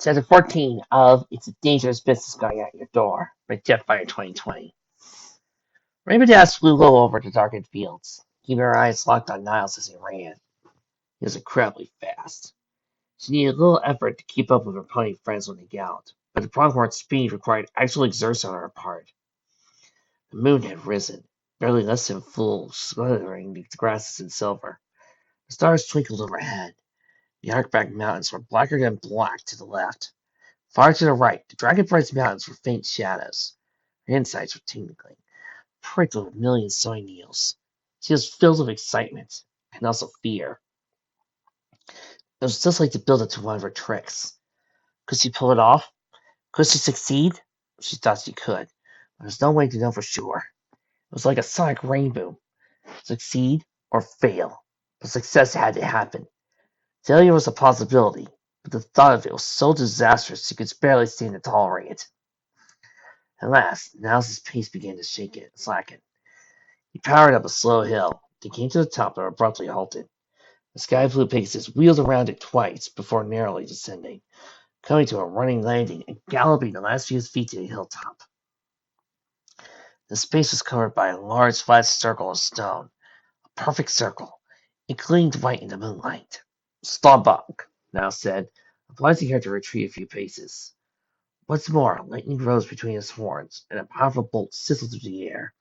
Chapter 14 of It's a Dangerous Business Going Out Your Door by Jetfire 2020. Rainbow Dash flew low over the darkened fields, keeping her eyes locked on Niles as he ran. He was incredibly fast. She needed little effort to keep up with her pony friends when they galloped, but the pronghorn's speed required actual exertion on her part. The moon had risen, barely less than full, smothering the grasses in silver. The stars twinkled overhead. The Arkback Mountains were blacker than black to the left. Far to the right, the Dragonfly's mountains were faint shadows. Her insides were tingling, prickled with million sewing needles. She was filled with excitement and also fear. It was just like to build it to one of her tricks. Could she pull it off? Could she succeed? She thought she could, but there was no way to know for sure. It was like a sonic rainbow. Succeed or fail. But success had to happen. Failure was a possibility, but the thought of it was so disastrous she could barely stand to tolerate it. At last, Niles's pace began to slacken. He powered up a slow hill. They came to the top and abruptly halted. The Sky Blue Pegasus wheeled around it twice before narrowly descending, coming to a running landing and galloping the last few feet to the hilltop. The space was covered by a large flat circle of stone, a perfect circle. It gleamed white in the moonlight. Starbuck, Niles said, obliging her to retreat a few paces. Once more, lightning rose between his horns, and a powerful bolt sizzled through the air.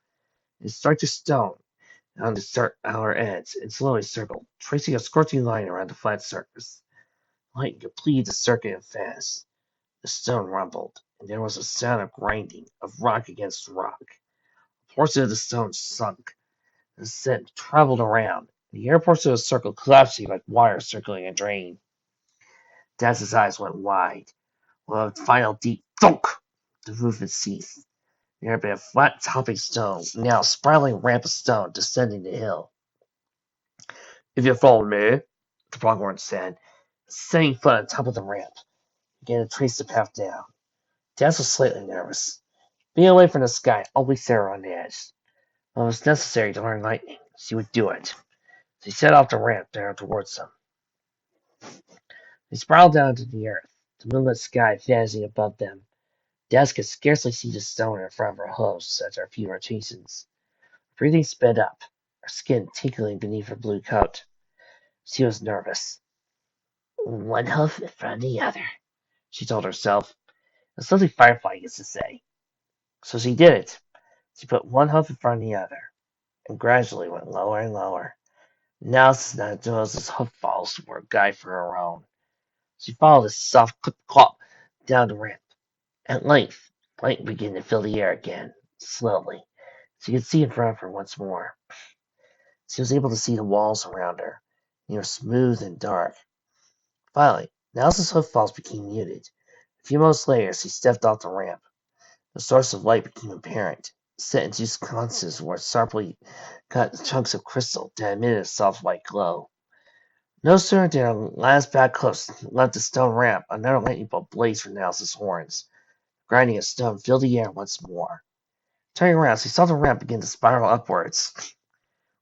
It struck the stone on the outer edge and slowly circled, tracing a scorching line around the flat surface. Lightning completed the circuit and fast. The stone rumbled, and there was a sound of grinding, of rock against rock. A portion of the stone sunk. The scent traveled around. The air portion of the circle collapsing like water circling a drain. Daz's eyes went wide. With a final deep thunk, the movement ceased. There had been a flat topping stone, now a spiraling ramp of stone descending the hill. If you follow me, the pronghorn said, setting foot on top of the ramp, began to trace the path down. Daz was slightly nervous. Being away from the sky always set her on edge. When it was necessary to learn lightning, she would do it. She set off the ramp down towards them. They spiraled down to the earth, the moonlit sky vanishing above them. Daz could scarcely see the stone in front of her hosts as her feet rotations. Breathing sped up, her skin tingling beneath her blue coat. She was nervous. One hoof in front of the other, she told herself. It's something Firefly used to say. So she did it. She put one hoof in front of the other, and gradually went lower and lower. Now Niles's hoof falls were a guide for her own. She followed a soft clip-clop down the ramp. At length, light began to fill the air again, slowly. She could see in front of her once more. She was able to see the walls around her. They were smooth and dark. Finally, Niles's hoofballs became muted. A few moments later, she stepped off the ramp. The source of light became apparent, set in two sconces were sharply cut chunks of crystal that emitted a soft white glow. No sooner did her last bad hoof left the stone ramp, another lightning bolt blazed from Niles's horns. Grinding of stone filled the air once more. Turning around, she saw the ramp begin to spiral upwards,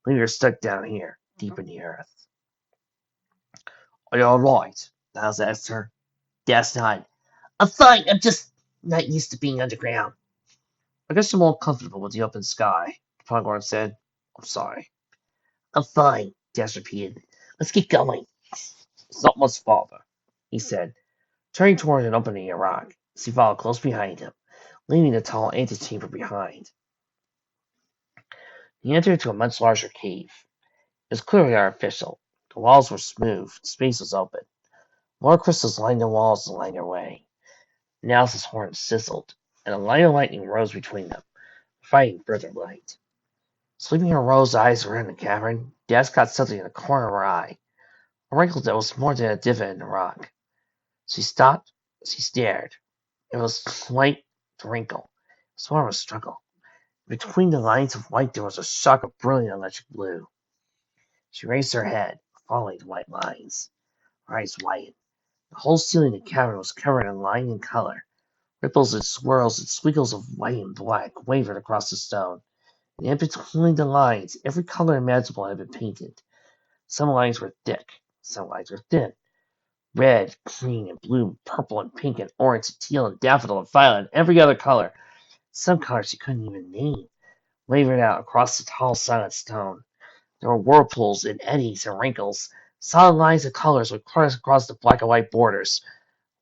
leaving her stuck down here, deep in the earth. Are you alright? Niles asked her. Daz nodded. I'm fine, I'm just not used to being underground. I guess you're more comfortable with the open sky, Pronghorn said. I'm sorry. I'm fine, Daz repeated. Let's get going. It's not much farther, he said, turning toward an opening in rock. She followed close behind him, leaving the tall antechamber behind. He entered into a much larger cave. It was clearly artificial. The walls were smooth, the space was open. More crystals lined the walls and lined their way. Niles's horns sizzled, and a line of lightning rose between them, fighting further light. Sweeping her rose eyes around the cavern, Daz caught something in the corner of her eye, a wrinkle that was more than a divot in the rock. She stopped, she stared. It was quite the wrinkle. It was more of a struggle. Between the lines of white there was a shock of brilliant electric blue. She raised her head, following the white lines. Her eyes widened. The whole ceiling of the cavern was covered in line and color. Ripples and swirls and squiggles of white and black wavered across the stone, and in between the lines every color imaginable had been painted. Some lines were thick, some lines were thin. Red, green, and blue, purple, and pink, and orange, and teal, and daffodil, and violet, and every other color. Some colors you couldn't even name, wavered out across the tall silent stone. There were whirlpools and eddies and wrinkles, solid lines of colors would cross across the black and white borders,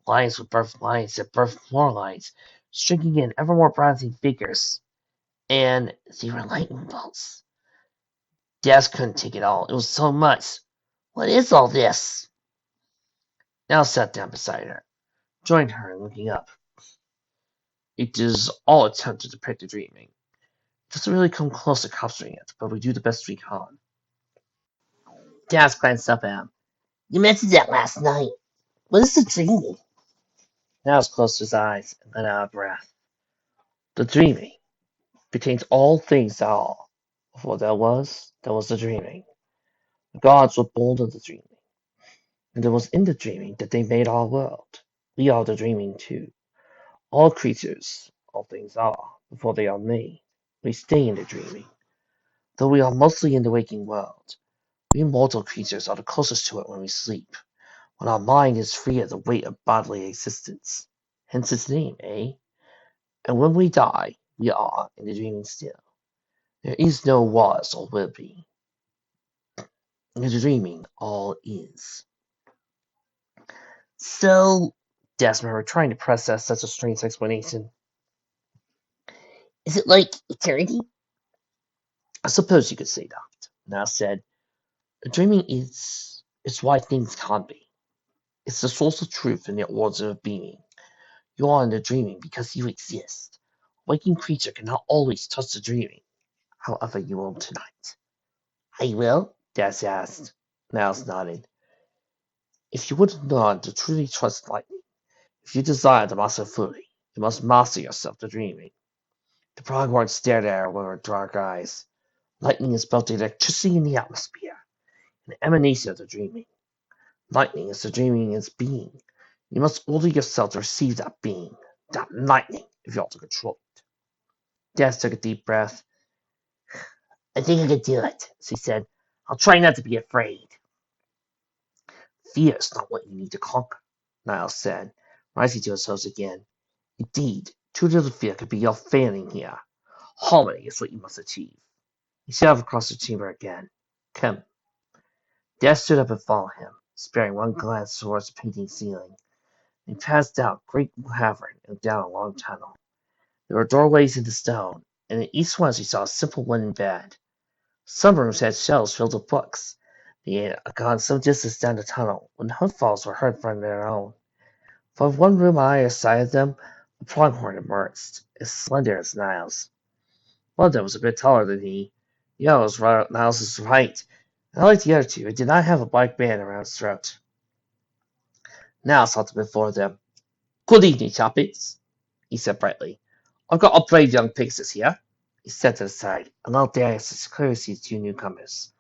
lines with birth lines that birthed more lines, stringing in ever more bronzy figures. And they were lightning bolts. Des couldn't take it all. It was so much. What is all this? Nell sat down beside her, joined her in looking up. It is all attempt to depict a dreaming. It doesn't really come close to capturing it, but we do the best we can. Des glanced up at him. You mentioned that last night. What is the dreaming? Nels closed his eyes and let out a breath. The dreaming contains all things that are. Before there was the dreaming. The gods were born of the dreaming, and it was in the dreaming that they made our world. We are the dreaming too. All creatures, all things are, before they are made. We stay in the dreaming. Though we are mostly in the waking world, we mortal creatures are the closest to it when we sleep, when our mind is free of the weight of bodily existence. Hence its name, eh? And when we die, we are in the dreaming still. There is no was or will be. In the dreaming, all is. So, Desmond were trying to process such a strange explanation. Is it like eternity? I suppose you could say that. Now said, dreaming is why things can't be. It's the source of truth and the origin of being. You are in the dreaming because you exist. A waking creature cannot always touch the dreaming. However, you will tonight. I will? Des asked. Niles nodded. If you would learn to truly trust lightning, if you desire to master fully, you must master yourself to dreaming. The Pronghorn stared at her with her dark eyes. Lightning is both the electricity in the atmosphere, an emanation of the dreaming. Lightning is the dreaming in its being. You must order yourself to receive that being, that lightning, if you are to control it. Des took a deep breath. I think I can do it, she said. I'll try not to be afraid. Fear is not what you need to conquer, Niles said, rising to his toes again. Indeed, too little fear could be your failing here. Harmony is what you must achieve. He shoved across the chamber again. Come. Des stood up and followed him, sparing one glance towards the painting ceiling. They passed out great cavern and down a long tunnel. There were doorways into stone, and in each one she saw a simple wooden bed. Some rooms had shelves filled with books. They had gone some distance down the tunnel when footfalls were heard from their own. From one room on either side of them, a pronghorn emerged, as slender as Niles. One of them was a bit taller than he. The other was Niles' height, and unlike the other two, it did not have a black band around its throat. Niles halted before them. Good evening, chappies, he said brightly. I've got a brave young princess here. He stepped to the side, and allowed Darius to clearly see two newcomers.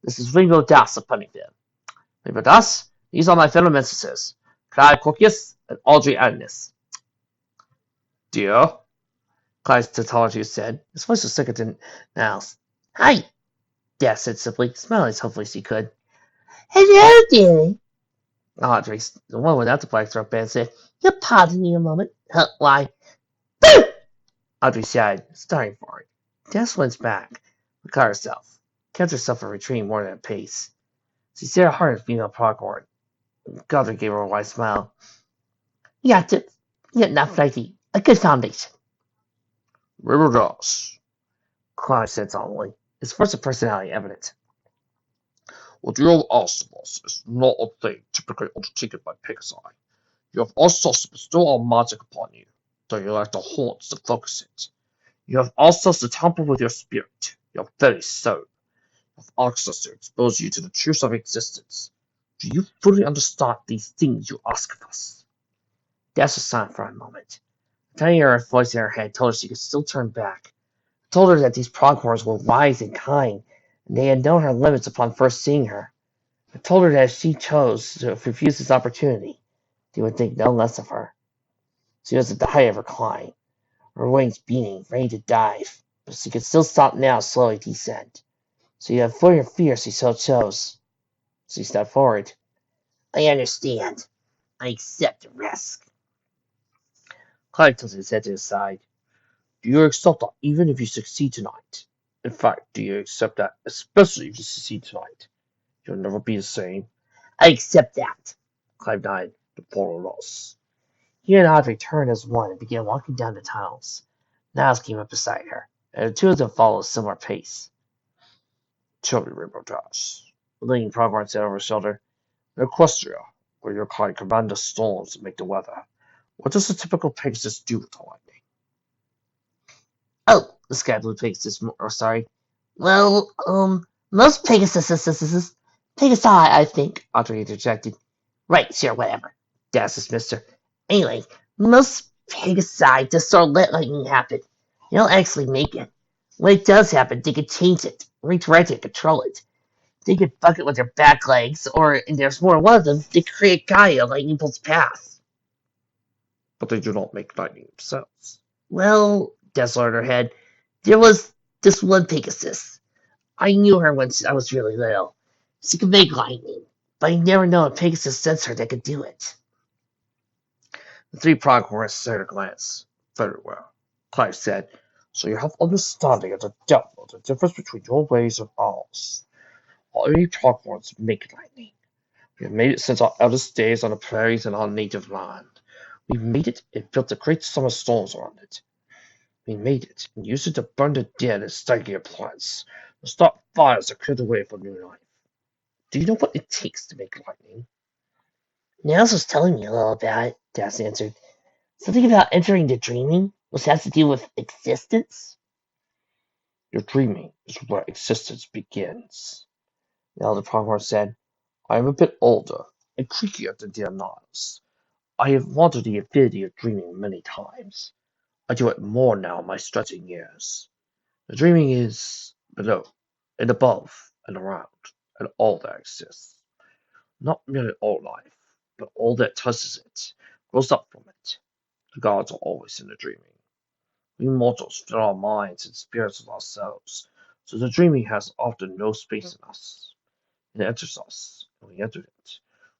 This is Ringo Das of Punnington. Ringo Das, these are my fellow mistresses, Clyde Corkius and Audrey Agnes. Dear, Clyde's tautology said. His voice was thicker than Niles. Hi, Dad said simply, smiling as hopefully as he could. Hello, dearie. Audrey, the one without the black throat band, said, You'll pardon me a moment. Why? Boo! Audrey sighed, starting for it. Des went back, caught herself, kept herself from retreating more than a pace. She stared hard at the female pronghorn. Audrey gave her a wide smile. Yet not flighty. A good foundation. River Das, Clyde said solemnly, his force of personality evident. What you have asked of us is not a thing typically undertaken by Pegasi. You have asked us to bestow our magic upon you, though you lack the horns to focus it. You have asked us to tamper with your spirit, your very soul. You have asked us to expose you to the truth of existence. Do you fully understand these things you ask of us? Des was silent for a moment. A tiny earth voice in her head told her she could still turn back. It told her that these pronghorns were wise and kind, and they had known her limits upon first seeing her. It told her that if she chose to refuse this opportunity, they would think no less of her. She was at the height of her climb, her wings beating, ready to dive, but she could still stop now, slowly descend. So you had for your fear she so chose. She stepped forward. I understand. I accept the risk. Clyde tilted his head to his side. Do you accept that even if you succeed tonight? In fact, do you accept that especially if you succeed tonight? You'll never be the same. I accept that. Clive nodded. To follow us. He and Audrey turned as one and began walking down the tunnels. Niles came up beside her, and the two of them followed a similar pace. Tell me, Rainbow Dash. Leaning Pronghorn said over his shoulder. In Equestria, where your kind command the storms and make the weather, what does a typical Pegasus do with the lightning? Oh, the Sky Blue Pegasus, sorry. Well, most Pegasi, I think, Audrey interjected. Right, sure, whatever. That's dismissed her. Anyway, most Pegasi just sort of let lightning happen. They don't actually make it. When it does happen, they can change it, redirect it, control it. They can fuck it with their back legs, or, and there's more than one of them, they create Gaia, lightning bolt's path. But they do not make lightning themselves. Well, Dazzler in her head, there was this one Pegasus. I knew her when I was really little. She could make lightning, but I never know a Pegasus sensed her that could do it. The three Pronghorns shared a glance. Very well, Clive said. So you have understanding of the depth of the difference between your ways and ours. All three Pronghorns make lightning. We have made it since our eldest days on the prairies and our native land. We made it and built the great summer storms around it. We made it and used it to burn the dead and stagnate plants, to start fires that cleared the way for new life. Do you know what it takes to make lightning? Nels was telling me a little about it, Das answered. Something about entering the dreaming, which has to do with existence? Your dreaming is where existence begins. The elder Pronghorn said, I am a bit older and creakier than dear Niles. I have wanted the ability of dreaming many times. I do it more now in my stretching years. The dreaming is below, and above, and around, and all that exists. Not merely all life, but all that touches it, grows up from it. The gods are always in the dreaming. We mortals fill our minds and spirits with ourselves, so the dreaming has often no space in us. It enters us, and we enter it.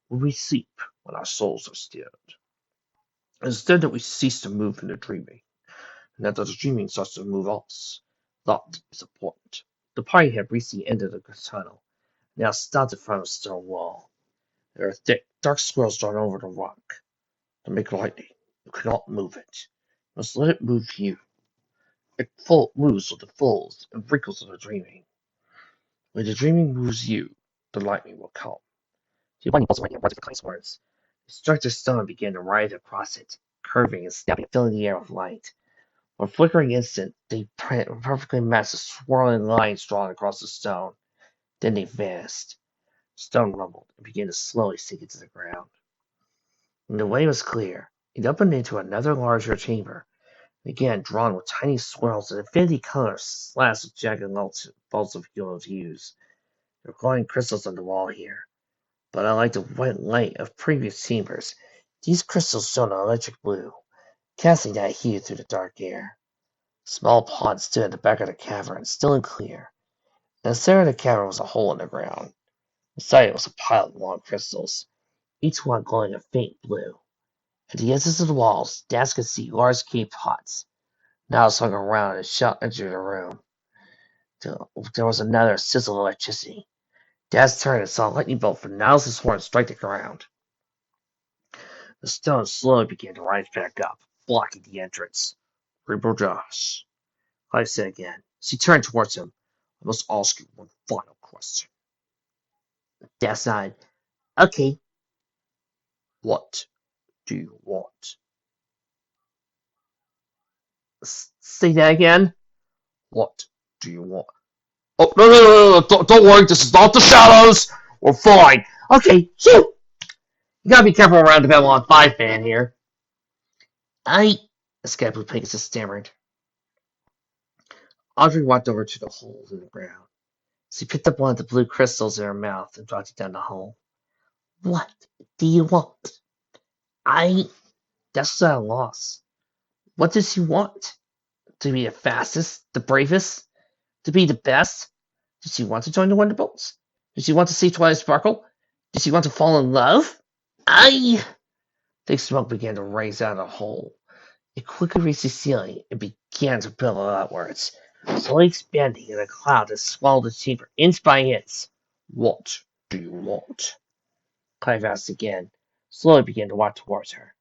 When we sleep, when our souls are stilled. Instead that we cease to move in the dreaming, and that the dreaming starts to move us. That is important. The party had recently entered the tunnel, now stopped in front of a stone wall. There are thick, dark swirls drawn over the rock. To make lightning, you cannot move it. You must let it move you. It moves with the folds and wrinkles of the dreaming. When the dreaming moves you, the lightning will come. The lightning also rang words of Clay's words. The structure stone began to writhe across it, curving and snapping, filling the air with light. For a flickering instant, they perfectly matched the swirling lines drawn across the stone. Then they vanished. The stone rumbled and began to slowly sink into the ground. When the way was clear, it opened into another larger chamber, again drawn with tiny swirls of infinity colors slashed with jagged bolts of yellow hues. There were glowing crystals on the wall here, but unlike the white light of previous chambers, these crystals shone an electric blue, casting that hue through the dark air. A small pond stood at the back of the cavern, still and clear. In the center of the cavern was a hole in the ground. Beside it was a pile of long crystals, each one glowing a faint blue. At the edges of the walls, Das could see large cave pots. Niles hung around and shot into the room. There was another sizzle of electricity. Das turned and saw a lightning bolt from Niles' horn strike the ground. The stone slowly began to rise back up, blocking the entrance. Rainbow Josh, Clive said again. She turned towards him. I must ask you one final question. Das nodded. Okay. What do you want? Say that again. What do you want? Oh, no, don't worry, this is not the shadows! We're fine! Okay, shoot! You gotta be careful around the Babylon 5 fan here. The Sky Blue Pegasus stammered. Audrey walked over to the hole in the ground. She picked up one of the blue crystals in her mouth and dropped it down the hole. What do you want? That's at a loss. What does she want? To be the fastest? The bravest? To be the best? Does she want to join the Wonderbolts? Does she want to see Twilight Sparkle? Does she want to fall in love? I. Thick smoke began to rise out of the hole. It quickly reached the ceiling and began to billow outwards, slowly expanding in a cloud that swallowed the chamber inch by inch. What do you want? Clive asked again, slowly began to walk towards her.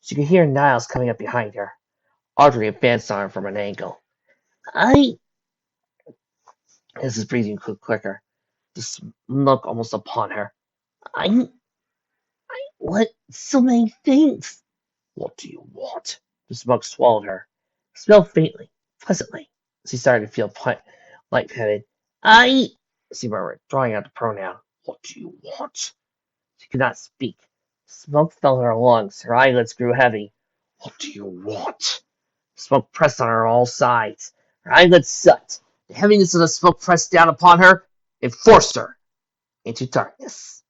She could hear Niles coming up behind her. Audrey advanced on her from an angle. I. His breathing grew quicker, the smoke almost upon her. I what? So many things. What do you want? The smoke swallowed her. It smelled faintly, pleasantly. She started to feel lightheaded. I. She murmured, drawing out the pronoun. What do you want? She could not speak. Smoke fell in her lungs. Her eyelids grew heavy. What do you want? Smoke pressed on her on all sides. Her eyelids shut. The heaviness of the smoke pressed down upon her and forced her into darkness.